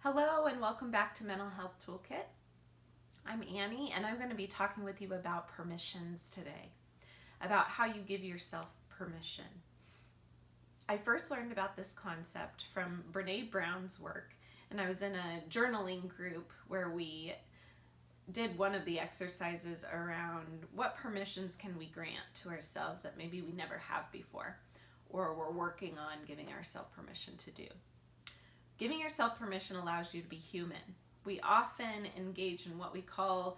Hello and welcome back to Mental Health Toolkit. I'm Annie and I'm going to be talking with you about permissions today, about how you give yourself permission. I first learned about this concept from Brene Brown's work, and I was in a journaling group where we did one of the exercises around what permissions can we grant to ourselves that maybe we never have before or we're working on giving ourselves permission to do. Giving yourself permission allows you to be human. We often engage in what we call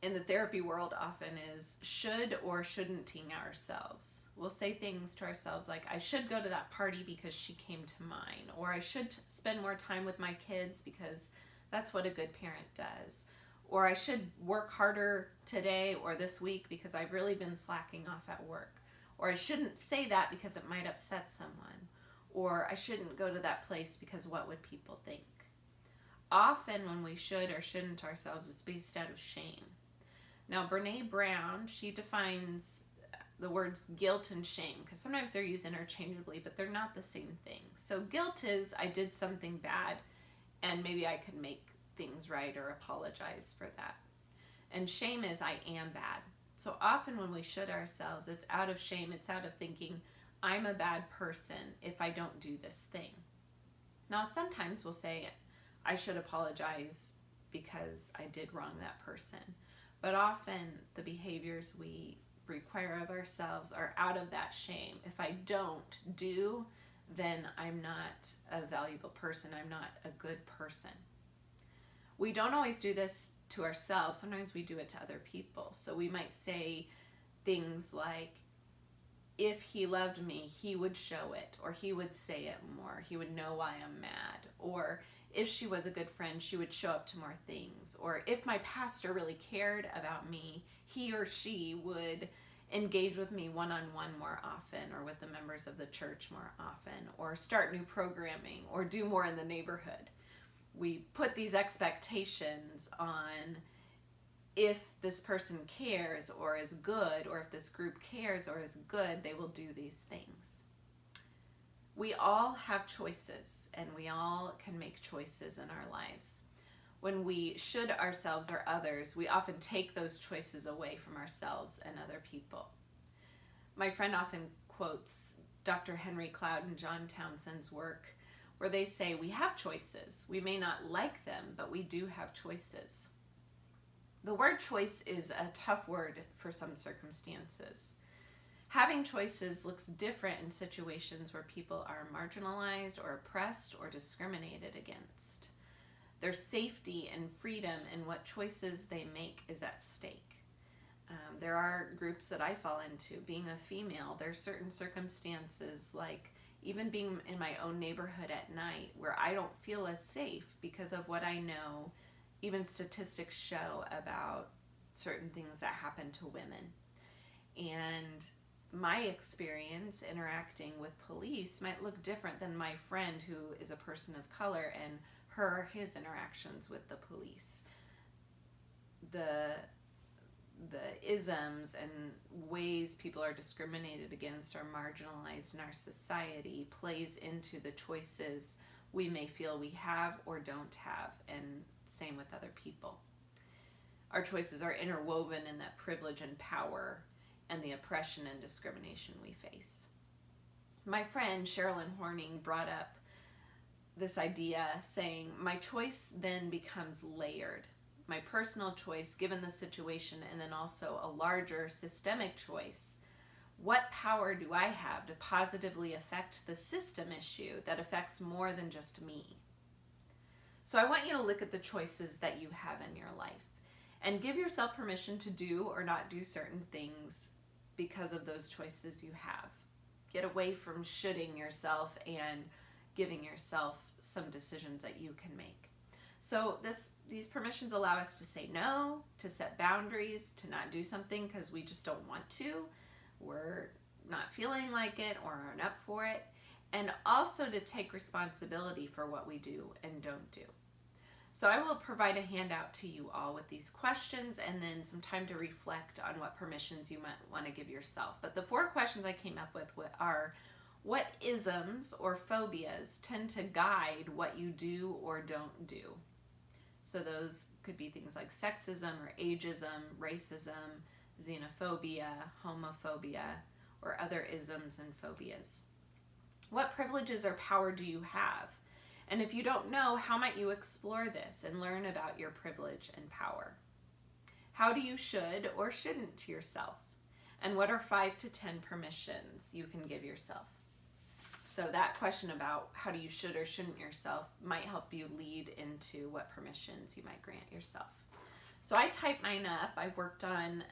in the therapy world often is should or shouldn'ting ourselves. We'll say things to ourselves like, I should go to that party because she came to mine, or I should spend more time with my kids because that's what a good parent does, or I should work harder today or this week because I've really been slacking off at work, or I shouldn't say that because it might upset someone, or I shouldn't go to that place because what would people think? Often when we should or shouldn't ourselves, it's based out of shame. Now, Brene Brown, she defines the words guilt and shame, because sometimes they're used interchangeably, but they're not the same thing. So guilt is I did something bad and maybe I could make things right or apologize for that. And shame is I am bad. So often when we should ourselves, it's out of shame, it's out of thinking, I'm a bad person if I don't do this thing. Now, sometimes we'll say, I should apologize because I did wrong that person. But often the behaviors we require of ourselves are out of that shame. If I don't do, then I'm not a valuable person. I'm not a good person. We don't always do this to ourselves. Sometimes we do it to other people. So we might say things like, if he loved me, he would show it, or he would say it more. He would know why I'm mad. Or if she was a good friend, she would show up to more things. Or if my pastor really cared about me, he or she would engage with me one-on-one more often, or with the members of the church more often, or start new programming, or do more in the neighborhood. We put these expectations on if this person cares or is good, or if this group cares or is good, they will do these things. We all have choices, and we all can make choices in our lives. When we should ourselves or others, we often take those choices away from ourselves and other people. My friend often quotes Dr. Henry Cloud and John Townsend's work, where they say we have choices. We may not like them, but we do have choices. The word choice is a tough word for some circumstances. Having choices looks different in situations where people are marginalized or oppressed or discriminated against. Their safety and freedom in what choices they make is at stake. There are groups that I fall into. Being a female, there are certain circumstances, like even being in my own neighborhood at night, where I don't feel as safe because of what I know. Even statistics show about certain things that happen to women. And my experience interacting with police might look different than my friend who is a person of color and his interactions with the police. The isms and ways people are discriminated against or marginalized in our society plays into the choices we may feel we have or don't have, and same with other people. Our choices are interwoven in that privilege and power and the oppression and discrimination we face. My friend Sherilyn Horning brought up this idea saying, my choice then becomes layered. My personal choice given the situation, and then also a larger systemic choice. What power do I have to positively affect the system issue that affects more than just me? So I want you to look at the choices that you have in your life and give yourself permission to do or not do certain things because of those choices you have. Get away from shoulding yourself and giving yourself some decisions that you can make. So these permissions allow us to say no, to set boundaries, to not do something because we just don't want to. We're not feeling like it or aren't up for it. And also to take responsibility for what we do and don't do. So I will provide a handout to you all with these questions and then some time to reflect on what permissions you might want to give yourself. But the 4 questions I came up with are, What isms or phobias tend to guide what you do or don't do? So those could be things like sexism or ageism, racism, xenophobia, homophobia, or other isms and phobias. What privileges or power do you have? And if you don't know, how might you explore this and learn about your privilege and power? How do you should or shouldn't to yourself? And what are 5 to 10 permissions you can give yourself? So that question about how do you should or shouldn't yourself might help you lead into what permissions you might grant yourself. So I typed mine up. I've worked on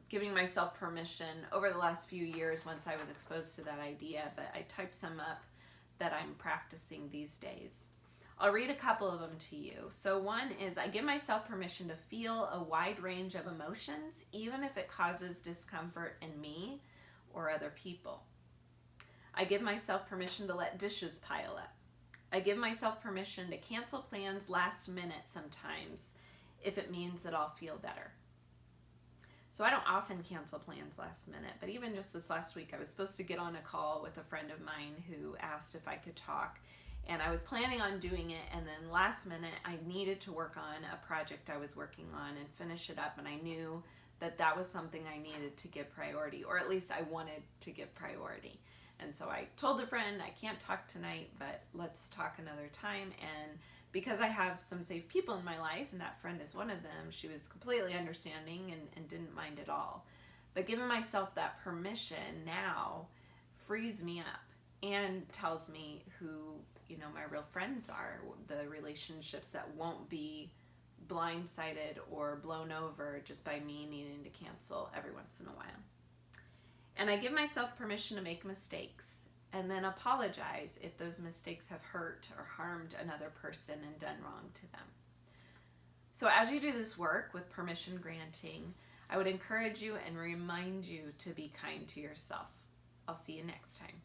giving myself permission over the last few years once I was exposed to that idea, but I typed some up that I'm practicing these days. I'll read a couple of them to you. So one is, I give myself permission to feel a wide range of emotions, even if it causes discomfort in me or other people. I give myself permission to let dishes pile up. I give myself permission to cancel plans last minute sometimes if it means that I'll feel better. So I don't often cancel plans last minute, but even just this last week, I was supposed to get on a call with a friend of mine who asked if I could talk, and I was planning on doing it, and then last minute, I needed to work on a project I was working on and finish it up, and I knew that that was something I needed to give priority, or at least I wanted to give priority. And so I told the friend, I can't talk tonight, but let's talk another time. And because I have some safe people in my life, and that friend is one of them, she was completely understanding and didn't mind at all. But giving myself that permission now frees me up and tells me who, my real friends are, the relationships that won't be blindsided or blown over just by me needing to cancel every once in a while. And I give myself permission to make mistakes and then apologize if those mistakes have hurt or harmed another person and done wrong to them. So as you do this work with permission granting, I would encourage you and remind you to be kind to yourself. I'll see you next time.